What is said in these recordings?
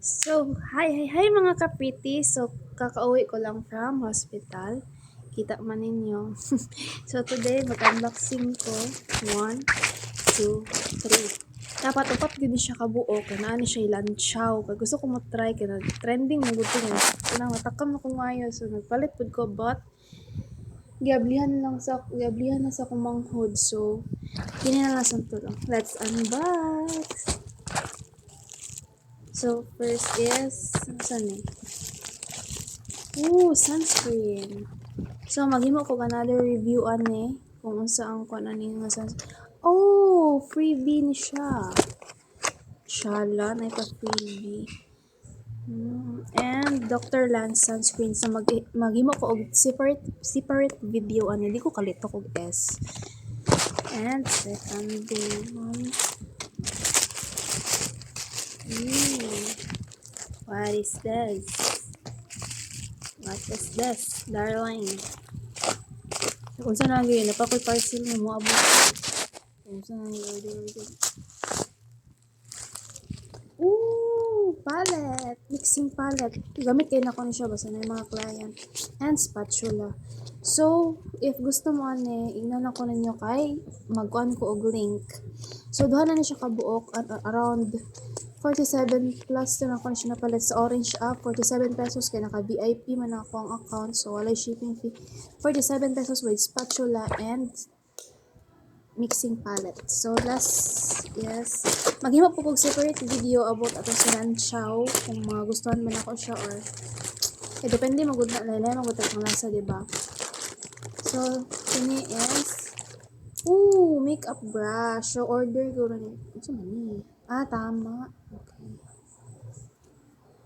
Hi mga kapiti. So, kakauwi ko lang from hospital. Kita man ninyo. So, today, mag-unboxing ko. 1, 2, 3. Dapat upat din siya kabuo. Kanaan siya ilanchaw. Kaya gusto ko matry. Kaya trending na gusto niya. Kaya matakam na kung ayaw. So, nagpalit po ko. But, giablihan na sa kumanghod. So, kininalasang to lang. Let's unbox! So, first is, saan eh? Sunscreen. So, maghimo ko another review ani kung saan ko ani nga sunscreen. Freebie ni siya. Shala, na ipa-freebie. And Dr. Lance sunscreen. So, maghimo ko og separate video ani. Di ko kalito kog S. And second one. What is this? What is this, darling? Kung saan na yun, napakoy parcel mo abot. Kung saan na order. Palette! Mixing palette. Gamit kayo na ko na siya basta na yung mga client. And spatula. So, if gusto mo ignan ako ninyo kay magkuhan ko og link. So, duha na siya kabuok at around 47 plus na ako na siya napalit sa Orange app. 47 pesos kaya naka-VIP man ako ang account. So, walay shipping fee. 47 pesos with spatula and mixing palette. So, yes. Maghimo po kong separate video about ato si Ranchow kung magustuhan man ako siya or depende magud na laylay magud ang lasa, diba? So, kini is makeup brush. So, order ko rin. Ito man tama. Okay.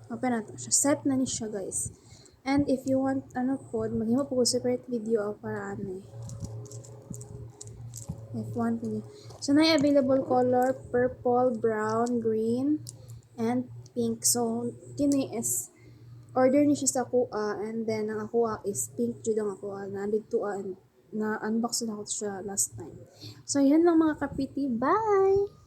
Open na to siya. Set na ni siya, guys. And if you want, maghimo po ko separate video para F1 po. So, na available color, purple, brown, green, and pink. So, kini is, order ni siya sa kuha, and then, ang kuha is pink jud ang kuha. Nandito and na-unbox na ako siya last time. So, yan lang mga kapiti. Bye!